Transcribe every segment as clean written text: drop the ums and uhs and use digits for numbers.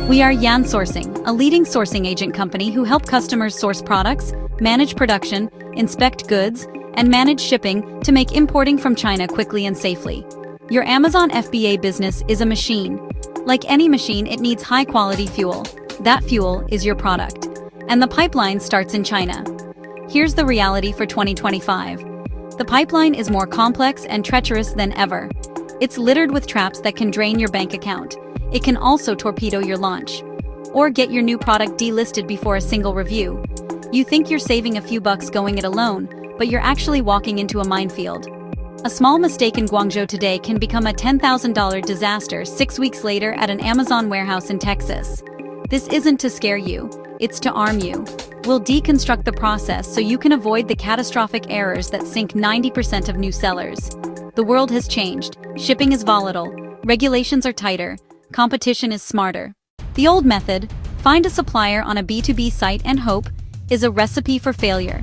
We are Yansourcing, a leading sourcing agent company who help customers source products, manage production, inspect goods, and manage shipping to make importing from China quickly and safely. Your Amazon FBA business is a machine. Like any machine, it needs high-quality fuel. That fuel is your product. And the pipeline starts in China. Here's the reality for 2025. The pipeline is more complex and treacherous than ever. It's littered with traps that can drain your bank account. It can also torpedo your launch, or get your new product delisted before a single review. You think you're saving a few bucks going it alone, but you're actually walking into a minefield. A small mistake in Guangzhou today can become a $10,000 disaster 6 weeks later at an Amazon warehouse in Texas. This isn't to scare you, it's to arm you. We'll deconstruct the process so you can avoid the catastrophic errors that sink 90% of new sellers. The world has changed. Shipping is volatile. Regulations are tighter. Competition is smarter. The old method, find a supplier on a B2B site and hope, is a recipe for failure.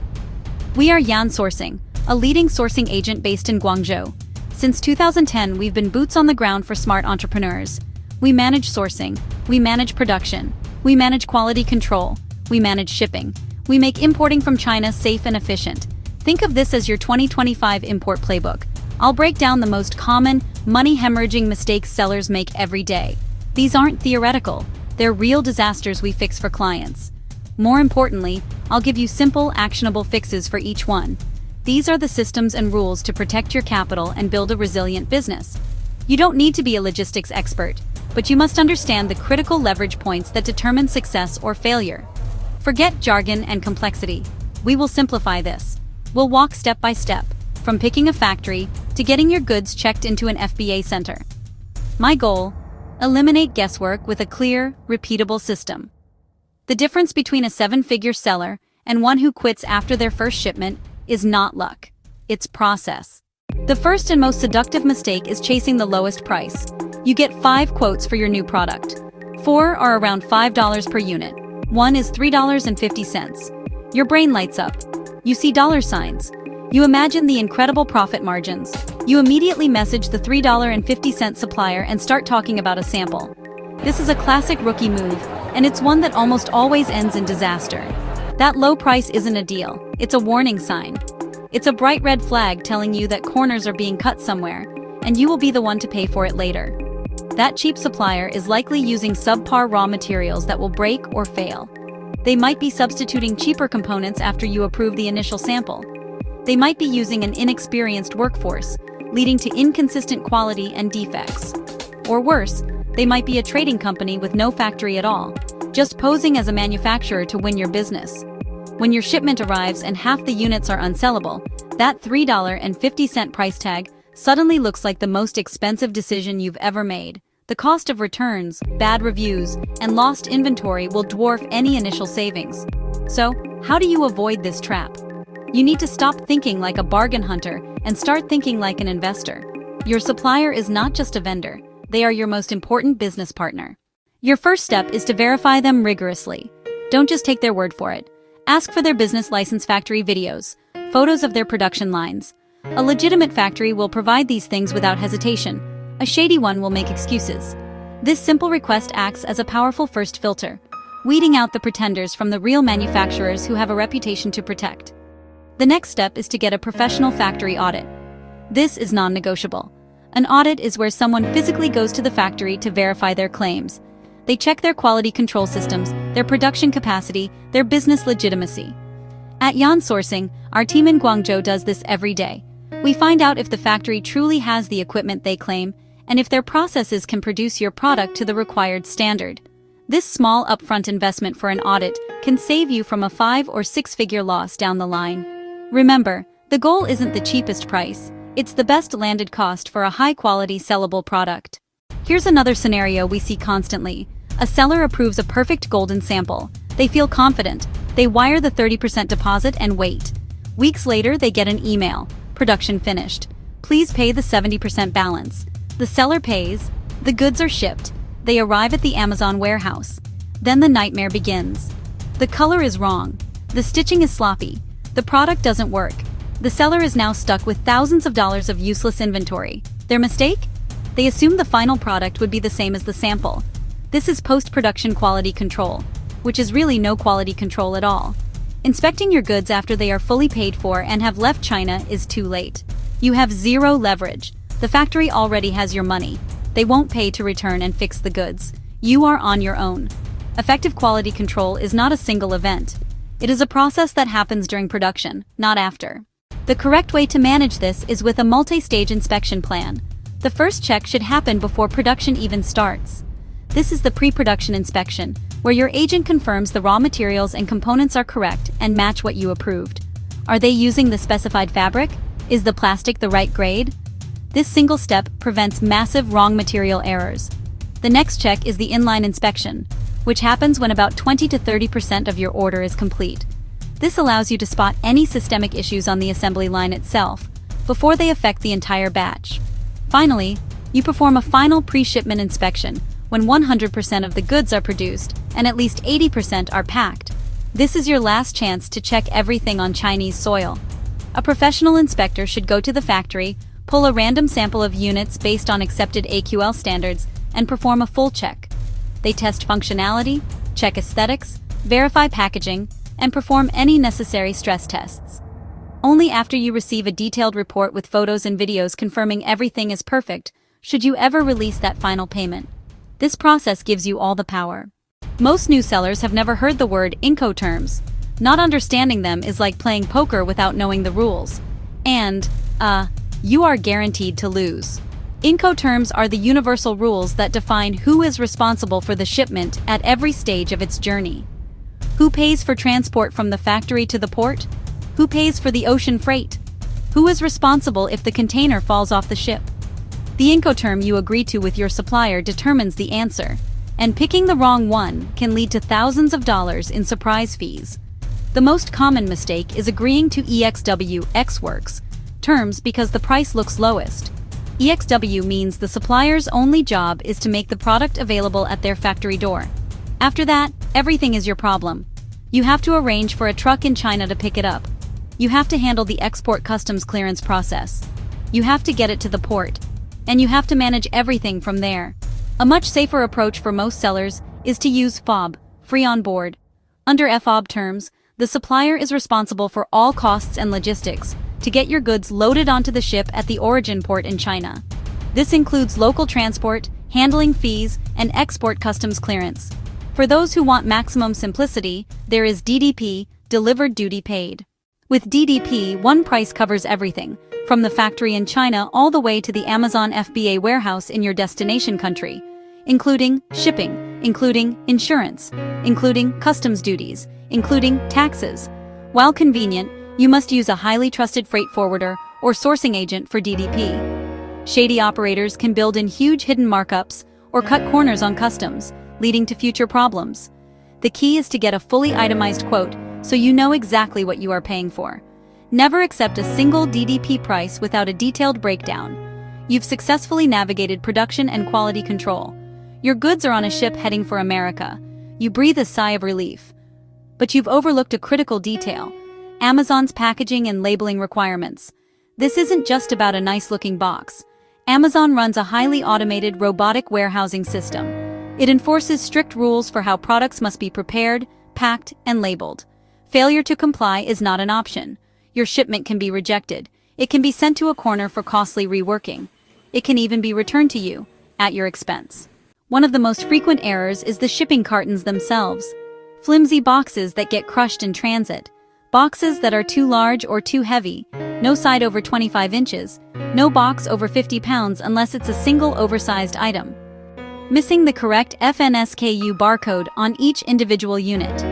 We are Yansourcing, a leading sourcing agent based in Guangzhou. Since 2010, we've been boots on the ground for smart entrepreneurs. We manage sourcing, we manage production, we manage quality control, we manage shipping. We make importing from China safe and efficient. Think of this as your 2025 import playbook. I'll break down the most common, money-hemorrhaging mistakes sellers make every day. These aren't theoretical, they're real disasters we fix for clients. More importantly, I'll give you simple, actionable fixes for each one. These are the systems and rules to protect your capital and build a resilient business. You don't need to be a logistics expert, but you must understand the critical leverage points that determine success or failure. Forget jargon and complexity. We will simplify this. We'll walk step by step, from picking a factory to getting your goods checked into an FBA center. My goal: eliminate guesswork with a clear, repeatable system. The difference between a 7-figure seller and one who quits after their first shipment is not luck. It's process. The first and most seductive mistake is chasing the lowest price. You get 5 quotes for your new product. 4 are around $5 per unit. 1 is $3.50. Your brain lights up. You see dollar signs. You imagine the incredible profit margins. You immediately message the $3.50 supplier and start talking about a sample. This is a classic rookie move, and it's one that almost always ends in disaster. That low price isn't a deal, it's a warning sign. It's a bright red flag telling you that corners are being cut somewhere, and you will be the one to pay for it later. That cheap supplier is likely using subpar raw materials that will break or fail. They might be substituting cheaper components after you approve the initial sample. They might be using an inexperienced workforce, leading to inconsistent quality and defects. Or worse, they might be a trading company with no factory at all, just posing as a manufacturer to win your business. When your shipment arrives and half the units are unsellable, that $3.50 price tag suddenly looks like the most expensive decision you've ever made. The cost of returns, bad reviews, and lost inventory will dwarf any initial savings. So, how do you avoid this trap? You need to stop thinking like a bargain hunter and start thinking like an investor. Your supplier is not just a vendor, they are your most important business partner. Your first step is to verify them rigorously. Don't just take their word for it. Ask for their business license factory videos, photos of their production lines. A legitimate factory will provide these things without hesitation. A shady one will make excuses. This simple request acts as a powerful first filter, weeding out the pretenders from the real manufacturers who have a reputation to protect. The next step is to get a professional factory audit. This is non-negotiable. An audit is where someone physically goes to the factory to verify their claims. They check their quality control systems, their production capacity, their business legitimacy. At Yansourcing, our team in Guangzhou does this every day. We find out if the factory truly has the equipment they claim, and if their processes can produce your product to the required standard. This small upfront investment for an audit can save you from a 5- or 6-figure loss down the line. Remember, the goal isn't the cheapest price, it's the best landed cost for a high-quality sellable product. Here's another scenario we see constantly. A seller approves a perfect golden sample. They feel confident. They wire the 30% deposit and wait. Weeks later, they get an email. Production finished. Please pay the 70% balance. The seller pays. The goods are shipped. They arrive at the Amazon warehouse. Then the nightmare begins. The color is wrong. The stitching is sloppy. The product doesn't work. The seller is now stuck with thousands of dollars of useless inventory. Their mistake? They assumed the final product would be the same as the sample. This is post-production quality control, which is really no quality control at all. Inspecting your goods after they are fully paid for and have left China is too late. You have zero leverage. The factory already has your money. They won't pay to return and fix the goods. You are on your own. Effective quality control is not a single event. It is a process that happens during production, not after. The correct way to manage this is with a multi-stage inspection plan. The first check should happen before production even starts. This is the pre-production inspection, where your agent confirms the raw materials and components are correct and match what you approved. Are they using the specified fabric? Is the plastic the right grade? This single step prevents massive wrong material errors. The next check is the inline inspection, which happens when about 20 to 30% of your order is complete. This allows you to spot any systemic issues on the assembly line itself before they affect the entire batch. Finally, you perform a final pre-shipment inspection when 100% of the goods are produced and at least 80% are packed. This is your last chance to check everything on Chinese soil. A professional inspector should go to the factory, pull a random sample of units based on accepted AQL standards, and perform a full check. They test functionality, check aesthetics, verify packaging, and perform any necessary stress tests. Only after you receive a detailed report with photos and videos confirming everything is perfect should you ever release that final payment. This process gives you all the power. Most new sellers have never heard the word Incoterms. Not understanding them is like playing poker without knowing the rules. And, you are guaranteed to lose. Incoterms are the universal rules that define who is responsible for the shipment at every stage of its journey. Who pays for transport from the factory to the port? Who pays for the ocean freight? Who is responsible if the container falls off the ship? The Incoterm you agree to with your supplier determines the answer, and picking the wrong one can lead to thousands of dollars in surprise fees. The most common mistake is agreeing to EXW terms because the price looks lowest. EXW means the supplier's only job is to make the product available at their factory door. After that, everything is your problem. You have to arrange for a truck in China to pick it up. You have to handle the export customs clearance process. You have to get it to the port. And you have to manage everything from there. A much safer approach for most sellers is to use FOB, free on board. Under FOB terms, the supplier is responsible for all costs and logistics to get your goods loaded onto the ship at the origin port in China. This includes local transport, handling fees, and export customs clearance. For those who want maximum simplicity, there is DDP, delivered duty paid. With DDP, one price covers everything, from the factory in China all the way to the Amazon FBA warehouse in your destination country, including shipping, including insurance, including customs duties, including taxes. While convenient, you must use a highly trusted freight forwarder or sourcing agent for DDP. Shady operators can build in huge hidden markups or cut corners on customs, leading to future problems. The key is to get a fully itemized quote so you know exactly what you are paying for. Never accept a single DDP price without a detailed breakdown. You've successfully navigated production and quality control. Your goods are on a ship heading for America. You breathe a sigh of relief. But you've overlooked a critical detail: Amazon's packaging and labeling requirements. This isn't just about a nice-looking box. Amazon runs a highly automated robotic warehousing system. It enforces strict rules for how products must be prepared, packed, and labeled. Failure to comply is not an option. Your shipment can be rejected. It can be sent to a corner for costly reworking. It can even be returned to you, at your expense. One of the most frequent errors is the shipping cartons themselves. Flimsy boxes that get crushed in transit. Boxes that are too large or too heavy. No side over 25 inches. No box over 50 pounds unless it's a single oversized item. Missing the correct FNSKU barcode on each individual unit.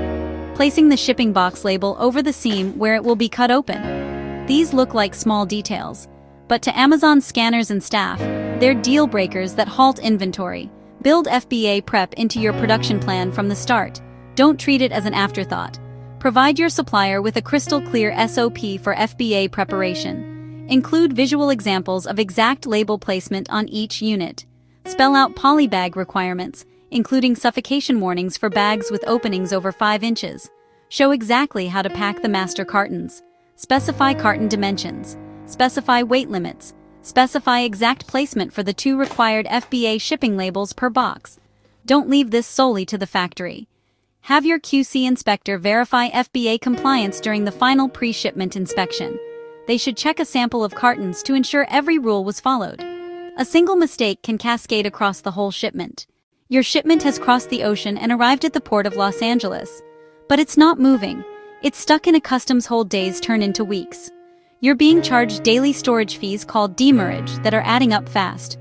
Placing the shipping box label over the seam where it will be cut open. These look like small details, but to Amazon scanners and staff, they're deal breakers that halt inventory. Build FBA prep into your production plan from the start. Don't treat it as an afterthought. Provide your supplier with a crystal clear SOP for FBA preparation. Include visual examples of exact label placement on each unit. Spell out polybag requirements, including suffocation warnings for bags with openings over 5 inches. Show exactly how to pack the master cartons. Specify carton dimensions. Specify weight limits. Specify exact placement for the 2 required FBA shipping labels per box. Don't leave this solely to the factory. Have your QC inspector verify FBA compliance during the final pre-shipment inspection. They should check a sample of cartons to ensure every rule was followed. A single mistake can cascade across the whole shipment. Your shipment has crossed the ocean and arrived at the port of Los Angeles. But it's not moving. It's stuck in a customs hold. Days turn into weeks. You're being charged daily storage fees called demurrage that are adding up fast.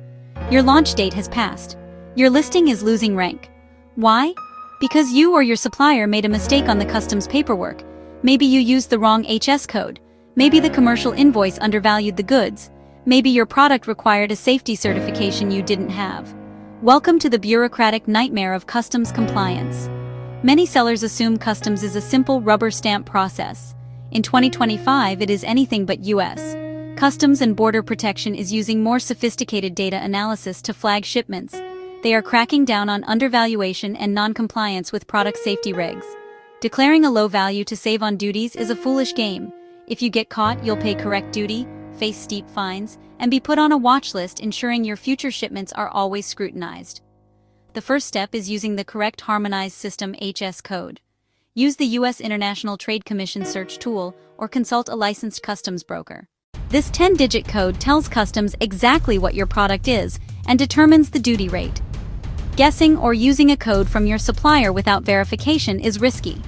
Your launch date has passed. Your listing is losing rank. Why? Because you or your supplier made a mistake on the customs paperwork. Maybe you used the wrong HS code. Maybe the commercial invoice undervalued the goods. Maybe your product required a safety certification you didn't have. Welcome to the bureaucratic nightmare of customs compliance. Many sellers assume customs is a simple rubber stamp process. In 2025, it is anything but US. Customs and Border Protection is using more sophisticated data analysis to flag shipments. They are cracking down on undervaluation and non-compliance with product safety regs. Declaring a low value to save on duties is a foolish game. If you get caught, you'll pay correct duty, face steep fines, and be put on a watch list, ensuring your future shipments are always scrutinized. The first step is using the correct harmonized system HS code. Use the U.S. International Trade Commission search tool or consult a licensed customs broker. This 10-digit code tells customs exactly what your product is and determines the duty rate. Guessing or using a code from your supplier without verification is risky.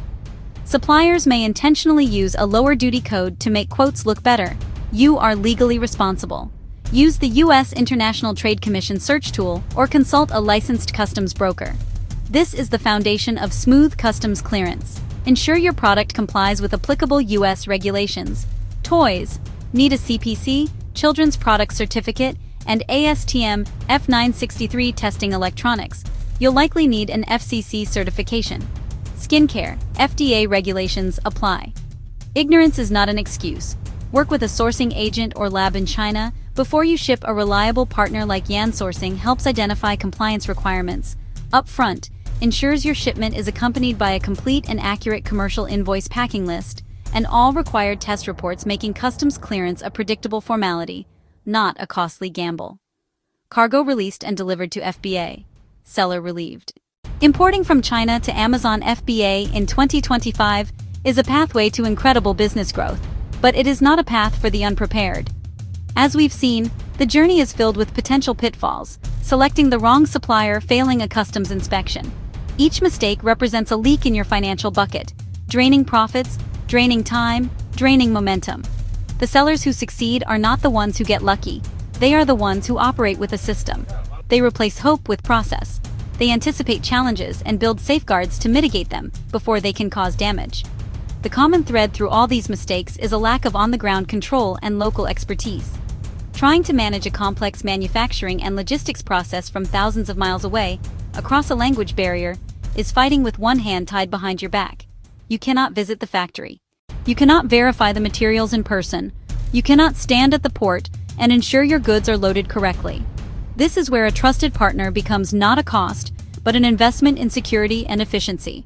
Suppliers may intentionally use a lower duty code to make quotes look better. You are legally responsible. Use the U.S. International Trade Commission search tool or consult a licensed customs broker. This is the foundation of smooth customs clearance. Ensure your product complies with applicable U.S. regulations. Toys. Need a CPC, Children's Product Certificate, and ASTM F963 testing electronics. You'll likely need an FCC certification. Skincare, FDA regulations apply. Ignorance is not an excuse. Work with a sourcing agent or lab in China. Before you ship, a reliable partner like Yansourcing helps identify compliance requirements. Upfront, ensures your shipment is accompanied by a complete and accurate commercial invoice packing list, and all required test reports, making customs clearance a predictable formality, not a costly gamble. Cargo released and delivered to FBA. Seller relieved. Importing from China to Amazon FBA in 2025 is a pathway to incredible business growth, but it is not a path for the unprepared. As we've seen, the journey is filled with potential pitfalls, selecting the wrong supplier, failing a customs inspection. Each mistake represents a leak in your financial bucket, draining profits, draining time, draining momentum. The sellers who succeed are not the ones who get lucky. They are the ones who operate with a system. They replace hope with process. They anticipate challenges and build safeguards to mitigate them before they can cause damage. The common thread through all these mistakes is a lack of on-the-ground control and local expertise. Trying to manage a complex manufacturing and logistics process from thousands of miles away, across a language barrier, is fighting with one hand tied behind your back. You cannot visit the factory. You cannot verify the materials in person. You cannot stand at the port and ensure your goods are loaded correctly. This is where a trusted partner becomes not a cost, but an investment in security and efficiency.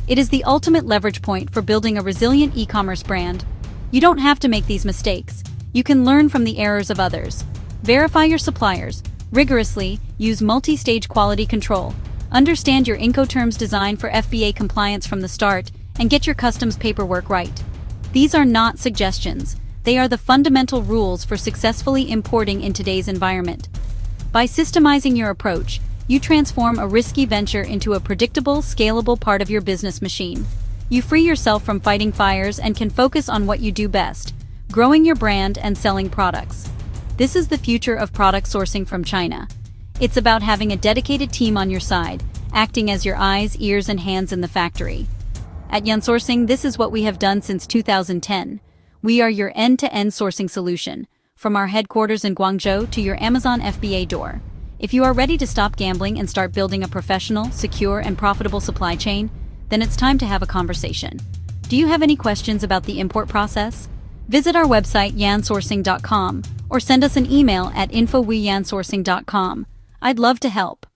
It is the ultimate leverage point for building a resilient e-commerce brand. You don't have to make these mistakes. You can learn from the errors of others. Verify your suppliers rigorously, use multi-stage quality control, understand your Incoterms design for FBA compliance from the start, and get your customs paperwork right. These are not suggestions. They are the fundamental rules for successfully importing in today's environment. By systemizing your approach, you transform a risky venture into a predictable, scalable part of your business machine. You free yourself from fighting fires and can focus on what you do best, growing your brand and selling products. This is the future of product sourcing from China. It's about having a dedicated team on your side, acting as your eyes, ears, and hands in the factory. At Yansourcing, this is what we have done since 2010. We are your end-to-end sourcing solution, from our headquarters in Guangzhou to your Amazon FBA door. If you are ready to stop gambling and start building a professional, secure, and profitable supply chain, then it's time to have a conversation. Do you have any questions about the import process? Visit our website yansourcing.com or send us an email at info@yansourcing.com. I'd love to help.